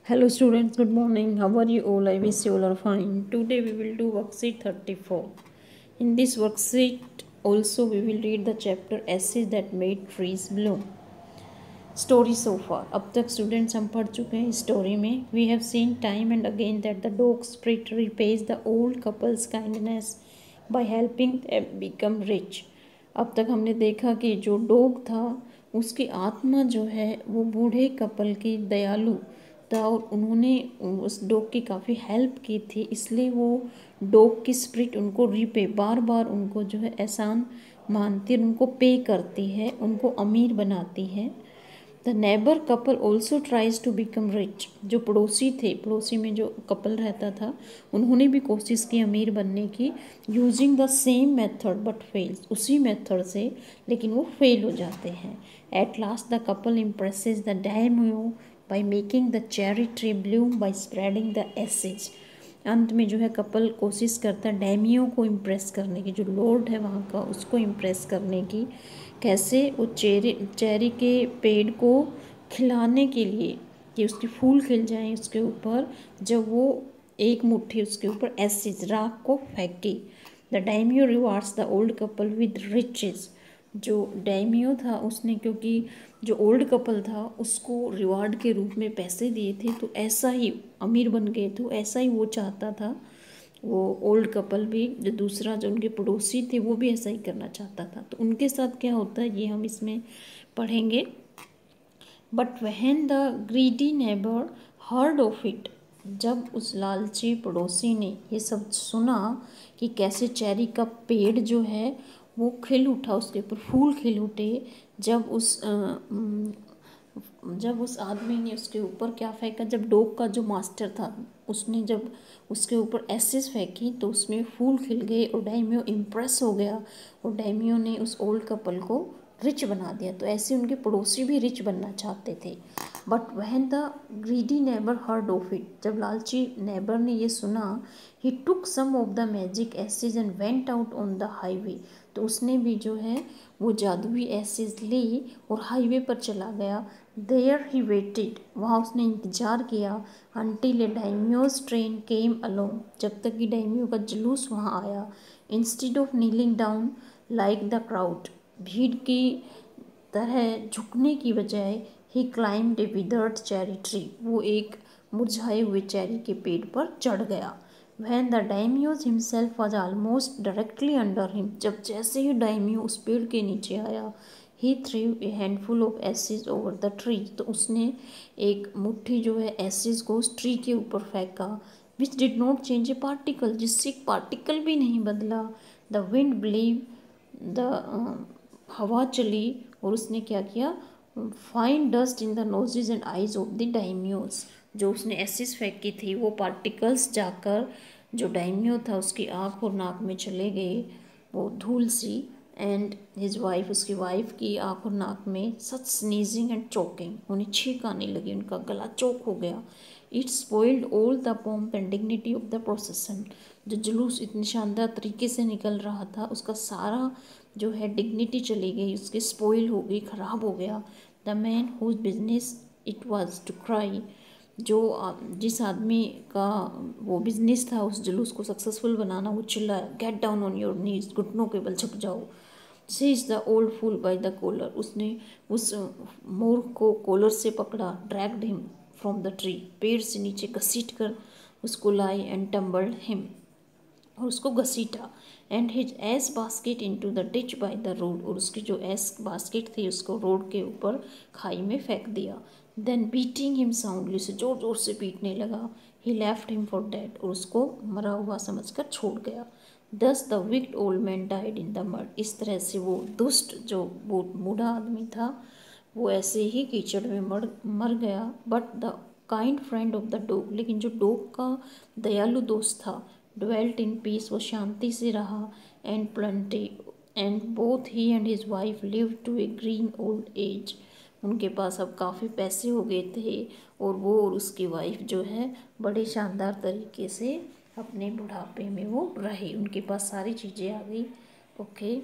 Hello students, good morning. How are you all? I wish you all are fine. Today we will do worksheet 34. In this worksheet also we will read the chapter Essays that made trees bloom. Story so far. अब तक students हम पढ़ चुके हैं story में. We have seen time and again that the dog spirit repays the old couple's kindness by helping them become rich. अब तक हमने देखा कि जो डॉग था उसकी आत्मा जो है वो बूढ़े कपल की दयालु था और उन्होंने उस डॉग की काफ़ी हेल्प की थी, इसलिए वो डॉग की स्पिरिट उनको रीपे बार बार उनको जो है एहसान मानती है, उनको पे करती है, उनको अमीर बनाती है. The neighbour couple also tries to become rich. जो पड़ोसी थे, पड़ोसी में जो कपल रहता था, उन्होंने भी कोशिश की अमीर बनने की, using the same method but fails. उसी मेथड से लेकिन वो फेल हो जाते हैं. At last the couple impresses the daimyo by making the cherry tree bloom by spreading the ashes. अंत में जो है कपल कोशिश करता है डैमियो को इम्प्रेस करने की, जो लॉर्ड है वहाँ का, उसको इम्प्रेस करने की. कैसे? वो चेरी के पेड़ को खिलाने के लिए कि उसके फूल खिल जाएं उसके ऊपर, जब वो एक मुट्ठी उसके ऊपर एसिड राख को फेंकी. The daimyo rewards the old couple with riches. जो डैमियो था उसने, क्योंकि जो ओल्ड कपल था उसको रिवार्ड के रूप में पैसे दिए थे, तो ऐसा ही अमीर बन गए, तो ऐसा ही वो चाहता था. वो ओल्ड कपल भी, जो दूसरा जो उनके पड़ोसी थे वो भी ऐसा ही करना चाहता था. तो उनके साथ क्या होता है ये हम इसमें पढ़ेंगे. But when the greedy neighbour heard of it. जब उस लालची पड़ोसी ने ये सब सुना कि कैसे चेरी का पेड़ जो है वो खिल उठा, उसके ऊपर फूल खिल उठे, जब उस आदमी ने उसके ऊपर क्या फेंका, जब डॉग का जो मास्टर था उसने जब उसके ऊपर एसिड फेंकी तो उसमें फूल खिल गए और डैमियो इम्प्रेस हो गया और डैमियो ने उस ओल्ड कपल को रिच बना दिया. तो ऐसे उनके पड़ोसी भी रिच बनना चाहते थे. But when the greedy neighbour heard of it. जब लालची नेबर ने ये सुना, ही took some of the magic acid and went out on the highway. तो उसने भी जो है वो जादुई एसिड ली और हाईवे पर चला गया. There he waited. वहाँ उसने इंतज़ार किया. Until a daimyo's train came along. जब तक कि डायमियो का जुलूस वहाँ आया. Instead of kneeling down like the crowd. भीड़ की तरह झुकने की बजाय he climbed a withered cherry tree. वो एक मुरझाए हुए चेरी के पेड़ पर चढ़ गया. When the daimyo himself was almost directly under him. जब जैसे ही डायमियो उस पेड़ के नीचे आया, he threw a handful of ashes over the tree. तो उसने एक मुट्ठी जो है ashes को उस ट्री के ऊपर फेंका. which did not change a particle. जिससे एक पार्टिकल भी नहीं बदला. the wind blew. the हवा चली और उसने क्या किया, fine dust in the noses and eyes of the daimyos. जो उसने एसिड फेंकी थी वो पार्टिकल्स जाकर जो डायमियो था उसकी आँख और नाक में चले गए, वो धूल सी. एंड हिज वाइफ, उसकी वाइफ की आँख और नाक में सच स्नीजिंग एंड चोकिंग. उन्हें छींक आने लगी, उनका गला चोक हो गया. It spoiled all the pomp and dignity of the procession. जो जुलूस इतनी शानदार तरीके से निकल रहा था उसका सारा जो है डिग्निटी चली गई, उसकी स्पॉइल हो गई, ख़राब हो गया. The man whose business it was to cry. जिस आदमी का वो बिजनेस था उस जुलूस को सक्सेसफुल बनाना, वो चिल्लाया, get down on your knees. घुटनों के बल झुक जाओ. Seize the old fool by the collar. उसने उस मूर्ख को कॉलर से पकड़ा. Dragged him from the tree. पेड़ से नीचे घसीट कर उसको लाई. And tumbled him. और उसको घसीटा. And his ash basket into the ditch by the road. और उसकी जो एस बास्केट थी उसको रोड के ऊपर खाई में फेंक दिया. Then beating him soundly. उसे जोर जोर से पीटने लगा. He left him for dead. और उसको मरा हुआ समझकर छोड़ गया. Thus the wicked old man died in the mud. इस तरह से वो दुष्ट जो बूढ़ा आदमी था वो ऐसे ही कीचड़ में मर गया. But the kind friend of the dog. लेकिन जो डॉग का दयालु दोस्त था, dwelt in peace. वो शांति से रहा. And plenty. And both he and his wife live to a green old age. उनके पास अब काफ़ी पैसे हो गए थे और वो और उसकी वाइफ जो है बड़े शानदार तरीके से अपने बुढ़ापे में वो रहे. उनके पास सारी चीज़ें आ गई. ओके,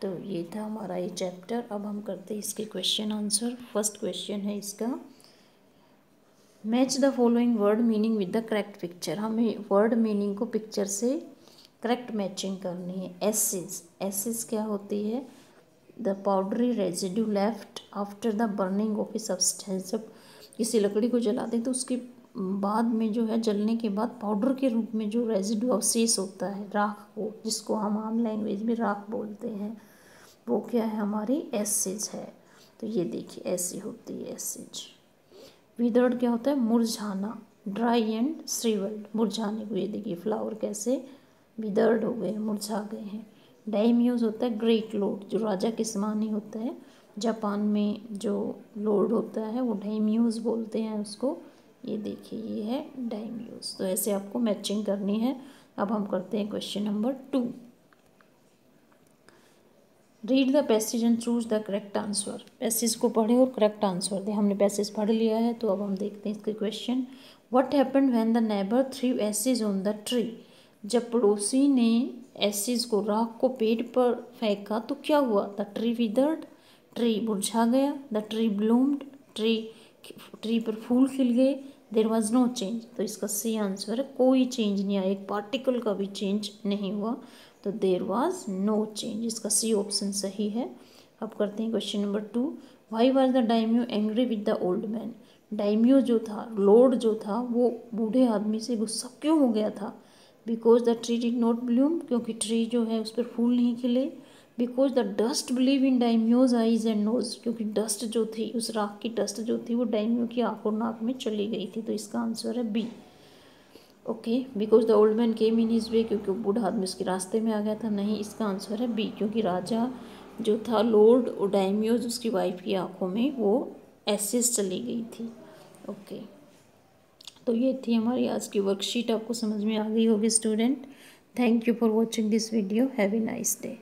तो ये था हमारा ये चैप्टर. अब हम करते हैं इसके क्वेश्चन आंसर. फर्स्ट क्वेश्चन है इसका, match the following word meaning with the correct picture, हमें वर्ड मीनिंग को पिक्चर से करेक्ट मैचिंग करनी है। एसिड्स, एसिड्स क्या होती है? The powdery residue left after the burning of a substance, जब किसी लकड़ी को जलाते हैं तो उसके बाद में जो है जलने के बाद पाउडर के रूप में जो रेजिड्यू अवशेष होता है, राख को, जिसको हम आम लैंग्वेज में राख बोलते हैं, वो क्या है? हमारी एसिड्स है। तो ये देखिए ऐसी होती है एसिड। विदर्ड क्या होता है? मुरझाना, ड्राई एंड श्रिवल्ड, मुरझाने को, ये देखिए फ्लावर कैसे विदर्ड हो गए, मुरझा गए हैं। डाइम्यूज होता है ग्रेट लॉर्ड, जो राजा के समान ही होता है। जापान में जो लॉर्ड होता है वो डाइम्यूज बोलते हैं उसको। ये देखिए ये है डाइम्यूज। तो ऐसे आपको मैचिंग करनी है। अब हम करते हैं question number 2। Read the passage and choose the correct answer, passage को पढ़े और करेक्ट आंसर दें। हमने पैसेज पढ़ लिया है, तो अब हम देखते हैं इसके question. What happened when the neighbour through acid on the tree, जब पड़ोसी ने एसिड को, राख को पेड़ पर फेंका तो क्या हुआ? द ट्री विदर्ड, ट्री मुरझा गया। द ट्री ब्लूम्ड, ट्री पर फूल खिल गए। देर वॉज नो चेंज, तो इसका सी आंसर है कोई चेंज नहीं आया, एक पार्टिकल का भी चेंज नहीं हुआ, तो देर वॉज नो चेंज, इसका सी ऑप्शन सही है। अब करते हैं question number 2। Why was the daimyo angry with the old man, daimyo जो था, लॉर्ड जो था, वो बूढ़े आदमी से गुस्सा क्यों हो गया था? Because the tree did not bloom, क्योंकि ट्री जो है उस पर फूल नहीं खिले। Because the dust believe in daimyo's eyes and nose, क्योंकि डस्ट जो थी, उस राख की डस्ट जो थी वो डाइम्यू की आँख और नाक में चली गई थी, तो इसका आंसर है B. Okay, because the old man came in his way, क्योंकि बूढ़ा आदमी उसके रास्ते में आ गया था। नहीं, इसका आंसर है बी, क्योंकि राजा जो था लॉर्ड और डाइम्यूज उसकी वाइफ की आंखों में वो एसिड चली गई थी। ओके, तो ये थी हमारी आज की वर्कशीट, आपको समझ में आ गई होगी student. Thank you for watching this video, have a nice day.